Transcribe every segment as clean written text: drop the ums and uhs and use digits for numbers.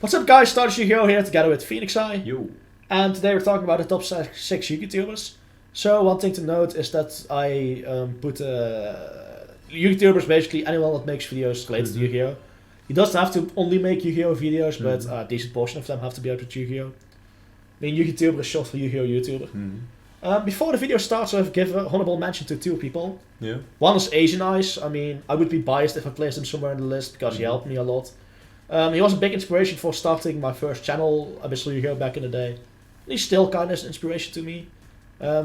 What's up guys, Started Yu-Gi-Oh! Here together with PhoenixEye. Yo. And today we're talking about the top 6 Yugitubers. So one thing to note is that I put Yugitubers, basically anyone that makes videos related to Yu-Gi-Oh! He doesn't have to only make Yu-Gi-Oh! Videos, but a decent portion of them have to be out with Yu-Gi-Oh! I mean, Yugituber is short for Yu-Gi-Oh! YouTuber. Before the video starts, I've given an honorable mention to 2 people. Yeah. One is Asian Eyes. I mean, I would be biased if I placed him somewhere in the list because he helped me a lot. He was a big inspiration for starting my first channel, obviously Yu-Gi-Oh! Back in the day. And he's still kind of an inspiration to me.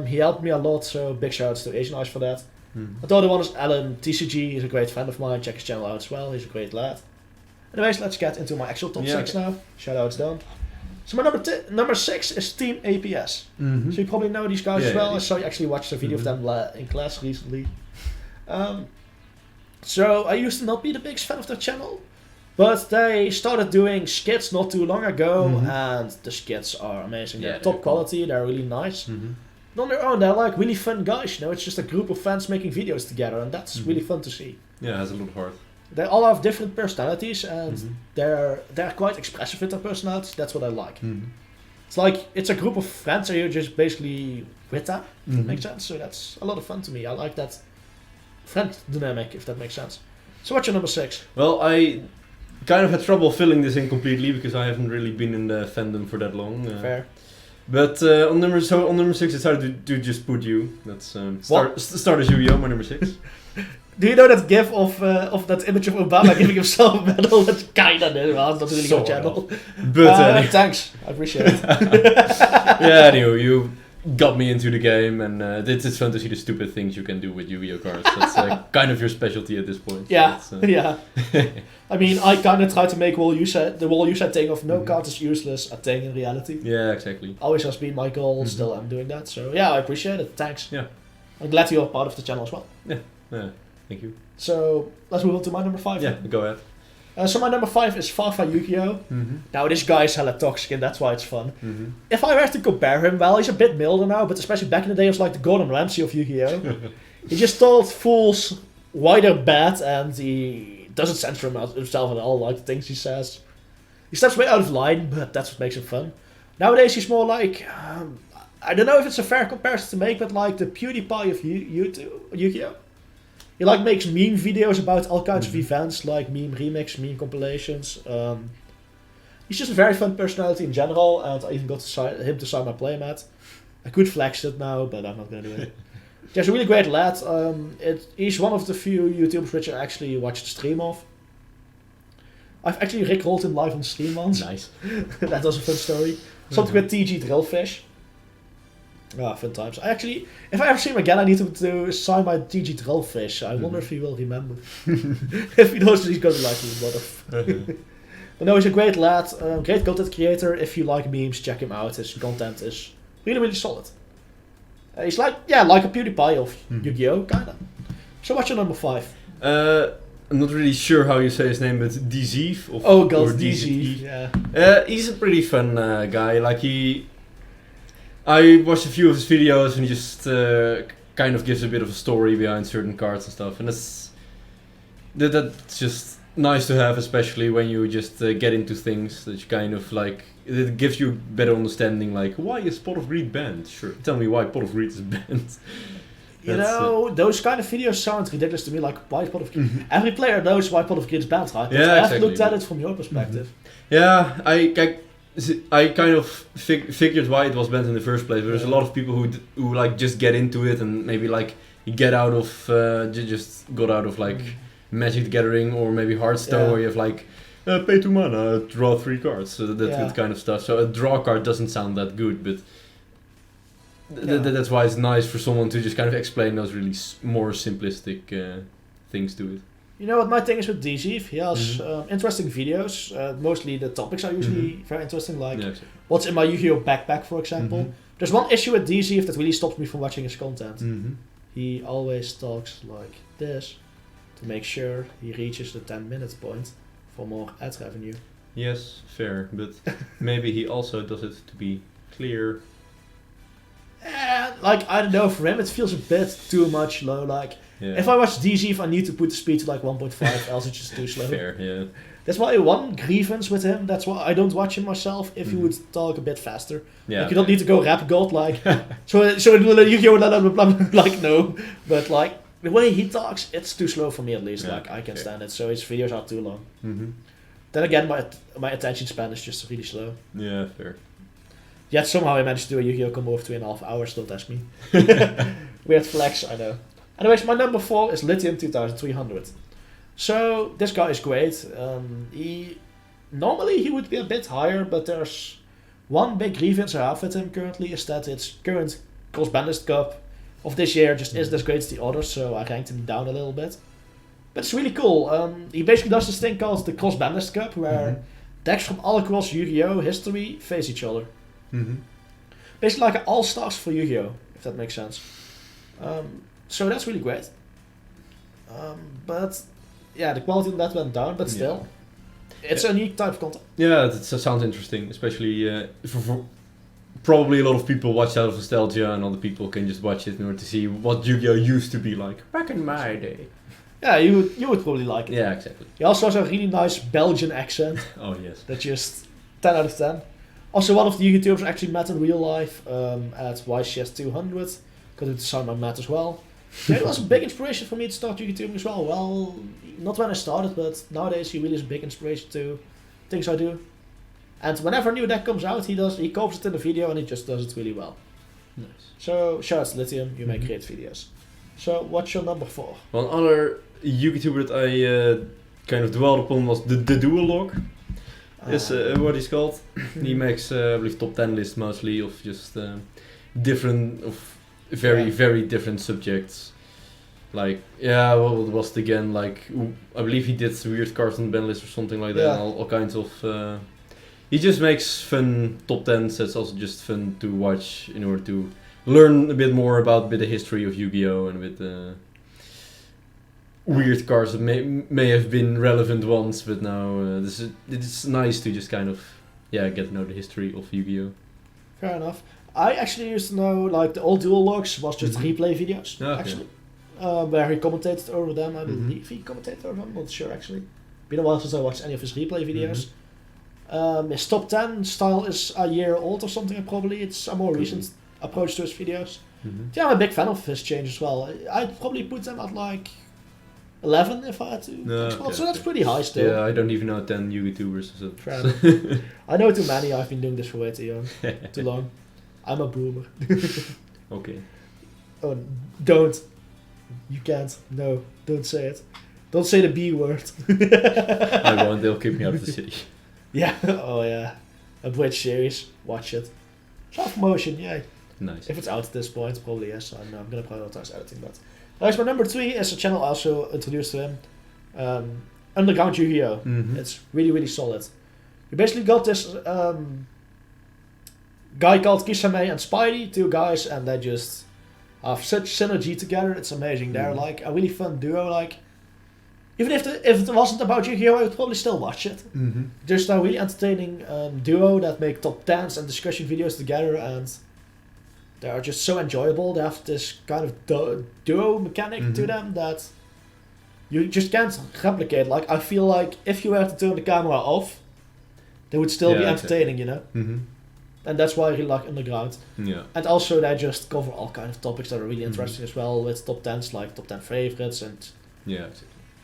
He helped me a lot, so big shout-outs to Asian Eyes for that. The other one is Alan TCG. He's a great friend of mine. Check his channel out as well. He's a great lad. Anyways, let's get into my actual top 6 now. Shout-outs done. So my number 6 is Team APS. So you probably know these guys as well. I saw you actually watched a video of them in class recently. So I used to not be the biggest fan of their channel, but they started doing skits not too long ago, and the skits are amazing. They're top quality, they're really nice. And on their own, they're like really fun guys, you know, it's just a group of fans making videos together, and that's really fun to see. Yeah, it has a lot of heart. They all have different personalities, and they're quite expressive with their personalities. That's what I like. It's like, it's a group of friends, and you're just basically with them, if that makes sense. So that's a lot of fun to me. I like that friend dynamic, if that makes sense. So what's your number 6? Well, I kind of had trouble filling this in completely because I haven't really been in the fandom for that long. Fair. But on number 6, it's hard to just put you. That's Stardust Yu-Gi-Oh! My number 6. Do you know that gif of that image of Obama giving himself a medal? That's kinda new, well, it's not really good channel. But thanks, I appreciate it. Yeah, anyway, you got me into the game, and it's fun to see the stupid things you can do with Yu-Gi-Oh! Cards. That's kind of your specialty at this point. Yeah, yeah. I mean, I kind of try to make the wall you said thing of no card is useless a thing in reality. Yeah, exactly. Always has been my goal, still I'm doing that. So yeah, I appreciate it, thanks. Yeah. I'm glad you're part of the channel as well. Yeah, thank you. So let's move on to my number 5. Yeah, go ahead. So my number 5 is Farfan Yu-Gi-Oh! Now this guy's hella toxic and that's why it's fun. If I were to compare him, well, he's a bit milder now, but especially back in the day he was like the Gordon Ramsay of Yu-Gi-Oh! He just told fools why they're bad, and he doesn't censor himself at all, like the things he says. He steps way out of line, but that's what makes him fun. Nowadays he's more like, I don't know if it's a fair comparison to make, but like the PewDiePie of Yu-Gi-Oh! He like makes meme videos about all kinds of events, like meme remix, meme compilations. He's just a very fun personality in general, and I even got him to sign my playmat. I could flex it now, but I'm not gonna do it. He's a really great lad. He's one of the few YouTubers which I actually watched the stream of. I've actually rickrolled him live on stream once. Nice. That was a fun story. Something with TG Drillfish. Fun times. If I ever see him again, I need him to sign my TG Drillfish. I wonder if he will remember. If he knows, he's gonna like me, But no, he's a great lad, great content creator. If you like memes, check him out. His content is really, really solid. He's like a PewDiePie of Yu-Gi-Oh! Kinda. So what's your number 5? I'm not really sure how you say his name, but Dzeef. Oh god, Dzeef. Yeah. He's a pretty fun guy. Like I watched a few of his videos, and he just kind of gives a bit of a story behind certain cards and stuff, and that's just nice to have, especially when you just get into things that you kind of like. It gives you better understanding, like, why is Pot of Greed banned? Sure, tell me why Pot of Greed is banned. You know, those kind of videos sound ridiculous to me, like, why is Pot of Greed? Every player knows why Pot of Greed is banned, right? But I haven't looked at it from your perspective. Yeah, I kind of figured why it was banned in the first place, but there's a lot of people who like just get into it and maybe like get out of just got out of like Magic the Gathering or maybe Hearthstone, where you have like pay 2 mana, draw 3 cards, so that kind of stuff. So a draw card doesn't sound that good, but that's why it's nice for someone to just kind of explain those really more simplistic things to it. You know what my thing is with Dzeef? He has interesting videos. Mostly the topics are usually very interesting, like what's in my Yu-Gi-Oh! Backpack, for example. There's one issue with Dzeef that really stops me from watching his content. He always talks like this to make sure he reaches the 10-minute point for more ad revenue. Yes, fair, but maybe he also does it to be clear. Like, I don't know, for him it feels a bit too much low, like, if I watch Dzeef I need to put the speed to like 1.5, else it's just too slow. Fair, yeah. That's my one grievance with him. That's why I don't watch him myself. If he would talk a bit faster, like you don't need to go rap god like. so Yu-Gi-Oh blah, blah, blah, blah, like no, but like the way he talks, it's too slow for me at least. Like I can't stand it. So his videos are too long. Then again, my attention span is just really slow. Yeah, fair. Yet somehow I managed to do a Yu-Gi-Oh combo of 3.5 hours. Don't ask me. Weird flex, I know. Anyways, my number 4 is Lithium 2300. So this guy is great. Normally he would be a bit higher, but there's one big grievance I have with him currently is that its current Cross Bandist Cup of this year just isn't as great as the others, so I ranked him down a little bit. But it's really cool. He basically does this thing called the Cross Bandist Cup, where decks from all across Yu-Gi-Oh history face each other. Basically like an all-stars for Yu-Gi-Oh, if that makes sense. So that's really great. But yeah, the quality on that went down, but still. It's a unique type of content. Yeah, that sounds interesting, especially for probably a lot of people watch out of nostalgia and other people can just watch it in order to see what Yu-Gi-Oh used to be like back in my day. Yeah, you would probably like it. Yeah, exactly. He also has a really nice Belgian accent. Oh, yes. That's just 10 out of 10. Also, one of the Yugitubers I actually met in real life at YCS200. Got to sign my mat as well. Yeah, it was a big inspiration for me to start Yugitubing as well. Well, not when I started, but nowadays he really is a big inspiration to things I do. And whenever a new deck comes out, he covers it in the video and he just does it really well. Nice. So, shout out to Lithium, you make great videos. So, what's your number 4? One other Yugituber that I kind of dwelled upon was the Duolog. Is what he's called. He makes, I believe, top 10 lists mostly of just different, of very different subjects. Like, what was it again? Like, I believe he did weird cards on the ban list or something like that. Yeah. All kinds of. He just makes fun top 10s. That's also just fun to watch in order to learn a bit more about a bit of history of Yu-Gi-Oh! And a bit weird cards that may have been relevant once, but now it's nice to just kind of get to know the history of Yu-Gi-Oh! Fair enough. I actually used to know like the old dual logs was just replay videos actually, where he commentated over them. I believe he commentated over them. I'm not sure actually. Been a while since I watched any of his replay videos. His top 10 style is a year old or something. Probably it's a more recent approach to his videos. Yeah, I'm a big fan of his change as well. I'd probably put them at like 11 if I had to. So that's pretty high still. Yeah, I don't even know 10 Yugitubers. So. I know too many. I've been doing this for way too long. I'm a boomer. Okay. Oh, don't. You can't. No, don't say it. Don't say the B word. I won't. They'll kick me out of the city. Yeah. Oh yeah. A Bridge series. Watch it. Self-promotion. Yay. Nice. If it's out at this point, probably yes. I'm going to prioritize editing that. Nice. My number 3 is a channel I also introduced to him. Underground Yu-Gi-Oh! It's really, really solid. You basically got this guy called Kisame and Spidey, 2 guys, and they just have such synergy together. It's amazing. They're like a really fun duo. Like, even if it wasn't about Yu-Gi-Oh, I would probably still watch it. Just a really entertaining duo that make top 10s and discussion videos together, and they are just so enjoyable. They have this kind of duo mechanic to them that you just can't replicate. Like, I feel like if you were to turn the camera off, they would still be entertaining, you know? And that's why I really like Underground. Yeah. And also they just cover all kinds of topics that are really interesting as well, with top 10s, like top 10 favorites, and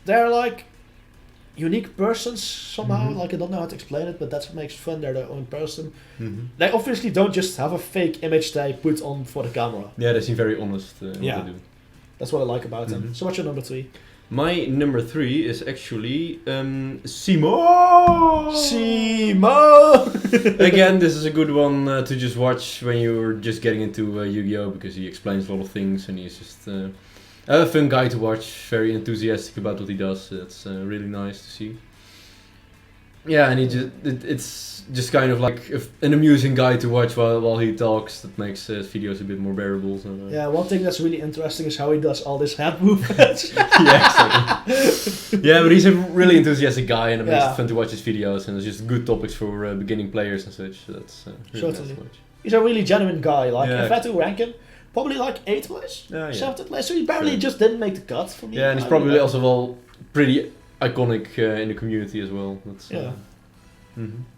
they're like unique persons somehow. Like, I don't know how to explain it, but that's what makes it fun. They're their own person. They obviously don't just have a fake image they put on for the camera. Yeah, they seem very honest what they do. That's what I like about them. So what's your number 3? My number 3 is actually Seema. Again, this is a good one to just watch when you're just getting into Yu-Gi-Oh! Because he explains a lot of things and he's just a fun guy to watch, very enthusiastic about what he does. It's really nice to see. Yeah, and it's just kind of like an amusing guy to watch while he talks. That makes his videos a bit more bearable. So, yeah, one thing that's really interesting is how he does all this hand movements. Yeah, exactly. Yeah, but he's a really enthusiastic guy, and it makes it fun to watch his videos, and it's just good topics for beginning players and such. So that's really nice to watch. He's a really genuine guy. Like, if I had to rank him, probably like 8th place, 7th place. So he barely just didn't make the cut for me. Yeah, and he's probably also pretty iconic in the community as well. That's,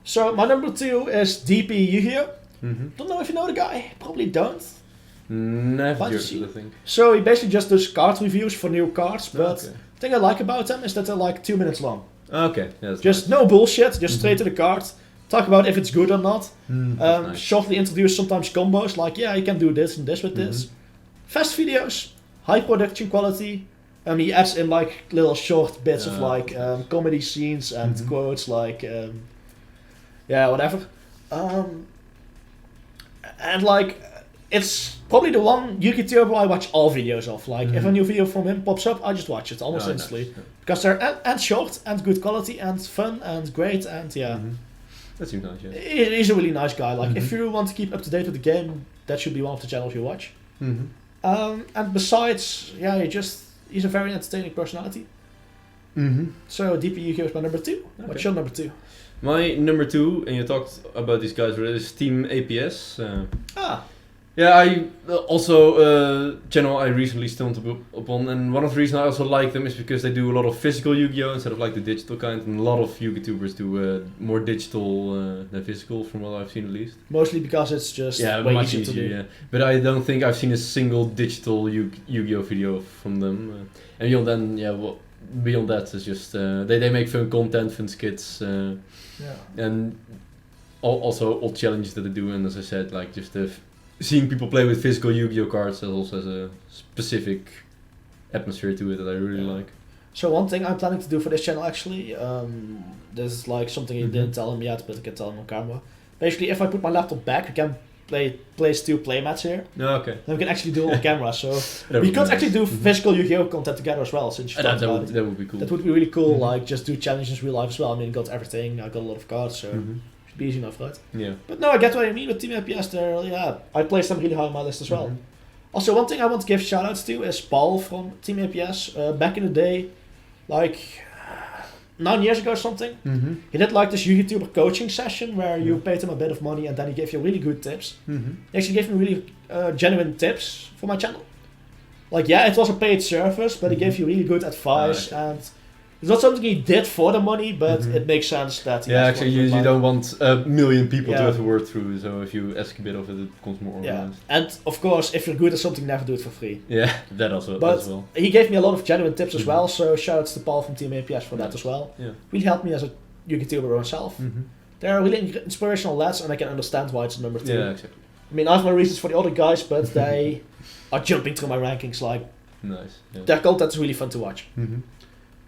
So my number 2 is DP Yu-Gi-Oh! Mm-hmm. Don't know if you know the guy. Probably don't. Never But heard you of it, I think. So he basically just does card reviews for new cards, but Okay. the thing I like about them is that they're like 2 minutes long. Okay, yeah, that's Just nice. no bullshit, just straight to the card. Talk about if it's good or not. That's nice. Shortly introduce sometimes combos, like yeah, you can do this and this with this. Fast videos, high production quality. He adds in like little short bits of like comedy scenes and quotes, like whatever. And like it's probably the one Yugituber I watch all videos of. Like if a new video from him pops up, I just watch it almost instantly. Nice. Because they're and short and good quality and fun and great and That seems nice, yeah. He's a really nice guy. Like if you want to keep up to date with the game, that should be one of the channels you watch. And besides, he's a very entertaining personality. So DP Yu-Gi-Oh! Is my number 2. Okay. What's your number 2? My number 2, and you talked about these guys, is Team APS. Yeah, I also channel I recently stumbled upon, and one of the reasons I also like them is because they do a lot of physical Yu-Gi-Oh! Instead of like the digital kind, and a lot of Yugitubers do more digital than physical, from what I've seen at least. Mostly because it's just way much easier to do. Yeah. But I don't think I've seen a single digital Yu-Gi-Oh! Video from them. And beyond that, it's just they make fun content, fun skits, and also all challenges that they do. And as I said, like just seeing people play with physical Yu-Gi-Oh! Cards, that also has a specific atmosphere to it that I really like. So one thing I'm planning to do for this channel actually, this is like something you didn't tell him yet, but I can tell him on camera. Basically, if I put my laptop back, we can place 2 playmats here. Okay. Then we can actually do it on camera, so That we would could be actually nice. do physical Yu-Gi-Oh! Content together as well, since you talked about it. That would be cool. That would be really cool, like just do challenges in real life as well. I mean, I got everything, I got a lot of cards, so should be easy enough, right? Yeah. But no, I get what I mean with Team APS there, I placed them really high on my list as well. Also, one thing I want to give shoutouts to is Paul from Team APS. Back in the day, like 9 years ago or something, he did like this YouTuber coaching session where you paid him a bit of money and then he gave you really good tips. He actually gave me really genuine tips for my channel. Like, yeah, it was a paid service, but he gave you really good advice, and it's not something he did for the money, but it makes sense that he actually you don't want a million people to Yeah. have to work through, so if you ask a bit of it, it becomes more organized. And of course, if you're good at something, never do it for free. Yeah, that also But as well. he gave me a lot of genuine tips as well, so shoutouts to Paul from Team APS for that as well. Yeah. Really helped me as a YouTuber myself. They're really inspirational lads, and I can understand why it's number 2. Yeah, exactly. I mean, I have my reasons for the other guys, but they are jumping through my rankings. Like, Nice. Yeah. their content is really fun to watch.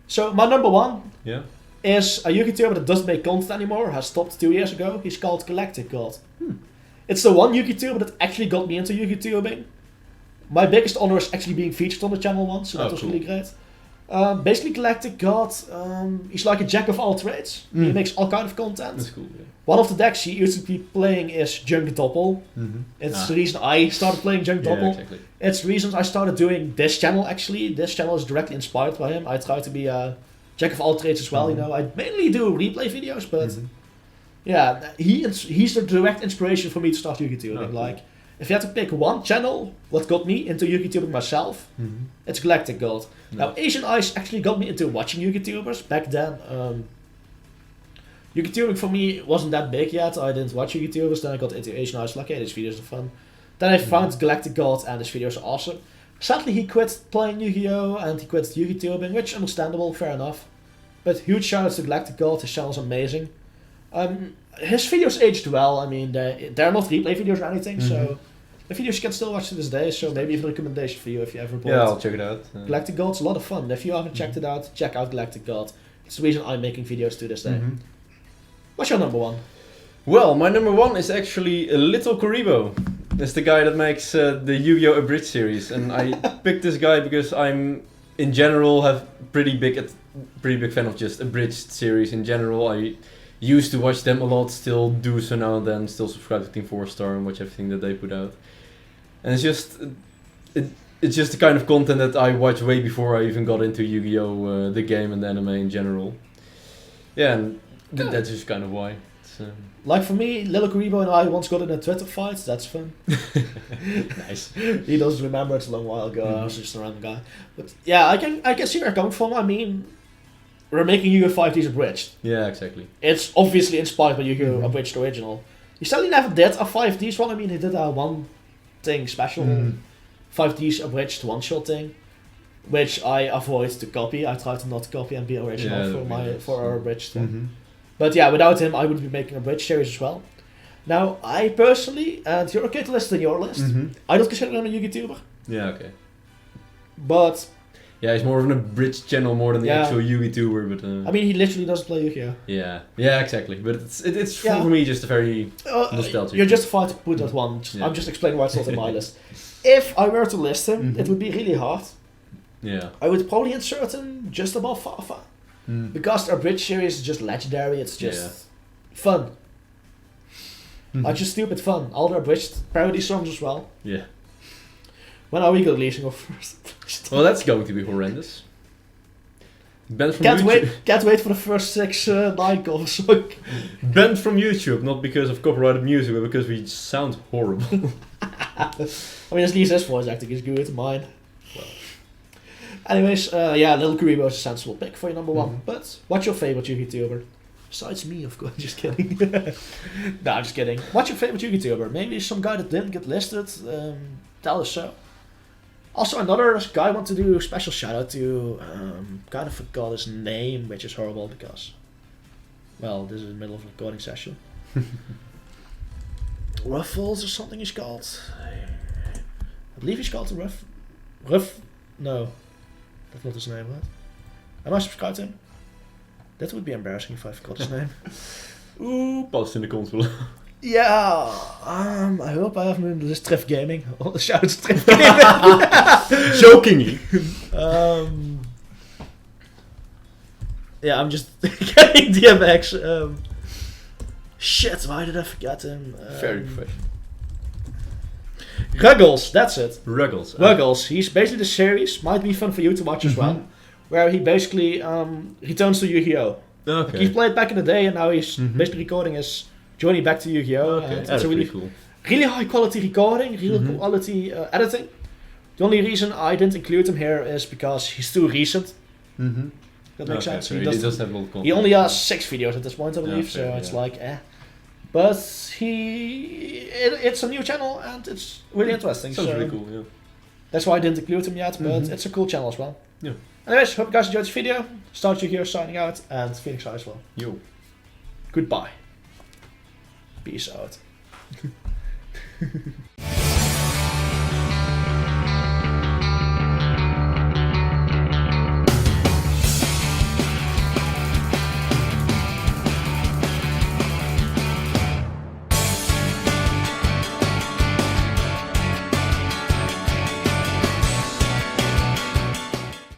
So my number 1 Yeah. is a YouTuber that doesn't make content anymore, has stopped 2 years ago. He's called Galactic God. It's the one YouTuber that actually got me into YouTubing. My biggest honor is actually being featured on the channel once, so that was cool. really great. Basically, Galactic God, he's like a jack of all trades. He makes all kind of content. That's cool. Yeah. One of the decks he used to be playing is Junk Doppel. It's the reason I started playing Junk Doppel. Yeah, exactly. It's the reason I started doing this channel actually. This channel is directly inspired by him. I try to be a jack of all trades as well, you know. I mainly do replay videos, but he's the direct inspiration for me to start YouTubing. Oh, cool. Like, if you had to pick one channel, what got me into YouTubing myself, it's Galactic God. Now, Asian Eyes actually got me into watching YouTubers. Back then, YouTubing for me wasn't that big yet. I didn't watch YouTubers. Then I got into Asian Eyes, like, hey, these videos are fun. Then I found Galactic God, and his videos are awesome. Sadly, he quit playing Yu-Gi-Oh! And he quit YouTubing, which understandable, fair enough. But huge shoutouts to Galactic God, his channel's amazing. His videos aged well. I mean, they're not replay videos or anything, so the videos you can still watch to this day. So maybe even a recommendation for you if you ever bought. Yeah, I'll check it out. Galactic God's a lot of fun. If you haven't checked it out, check out Galactic God. It's the reason I'm making videos to this day. What's your number 1? Well, my number 1 is actually Little Karibo. That's the guy that makes the Yu-Gi-Oh! Abridged series, and I picked this guy because I'm, in general, pretty big fan of just abridged series in general. I used to watch them a lot, still do so now and then, still subscribe to Team 4-Star and watch everything that they put out. And it's just the kind of content that I watched way before I even got into Yu-Gi-Oh! The game and the anime in general. Yeah, and that's just kind of why. Like for me, Little Karibo and I once got in a Twitter fight. That's fun. Nice. He doesn't remember, it's a long while ago. I was just a random guy. But yeah, I can see where you're coming from. I mean, we're making Yu-Gi-Oh! 5Ds abridged. Yeah, exactly. It's obviously inspired by Yu-Gi-Oh! Abridged original. He sadly never did a 5Ds one. I mean, he did a one thing special, 5Ds abridged one-shot thing, which I avoid to copy. I try to not copy and be original for our abridged one. But yeah, without him, I would be making a bridge series as well. Now, I personally, and you're okay to list in your list, I don't consider him a Yugituber. Yeah, okay. But yeah, he's more of an abridged channel more than the actual Yugituber, but I mean, he literally doesn't play Yu-Gi-Oh! Yeah, exactly. But it's for me just a very nostalgic. You're justified to put that one. I'm just explaining why it's not on my list. If I were to list him, it would be really hard. Yeah. I would probably insert him just above Farfan. Because our bridge series is just legendary, it's just fun. Like just stupid fun. All their bridged parody songs as well. Yeah. When are we releasing our first? Well, that's going to be horrendous. Banned from Can't YouTube. Can't wait for the first 6-9 cover song. Banned from YouTube, not because of copyrighted music, but because we sound horrible. I mean, at least his voice acting is good, mine. Well. Anyways, Little Kuribo is a sensible pick for your number one. But what's your favorite Yugituber? Besides me, of course. Just kidding. No, I'm just kidding. What's your favorite Yugituber? Maybe some guy that didn't get listed. Tell us so. Also, another guy I want to do a special shout out to. Kind of forgot his name, which is horrible because, well, this is the middle of a recording session. Ruffles or something he's called. I believe he's called No, that's not his name, right? Am I subscribed to him? That would be embarrassing if I forgot his name. Ooh, post in the comments below. Yeah, I hope I have him in this Triff Gaming. Shout out to Triff Gaming. Jokingly. Yeah, I'm just getting DMX. Shit, why did I forget him? Very professional. Ruggles, that's it. Ruggles. He's basically the series, might be fun for you to watch as well, where he basically returns to Yu-Gi-Oh! Okay. Like he played back in the day and now he's basically recording his journey back to Yu-Gi-Oh! Okay, And that's it's a really cool. Really high quality recording, really quality editing. The only reason I didn't include him here is because he's too recent. That makes sense. So he does have a lot of content. He only has 6 videos at this point, I believe, fair, so it's like, eh. But it's a new channel and it's really interesting. Sounds so really cool, yeah. That's why I didn't include him yet, but it's a cool channel as well. Yeah. Anyways, hope you guys enjoyed this video. Start you here signing out, and PhoenixEye as well. Yo. Goodbye. Peace out.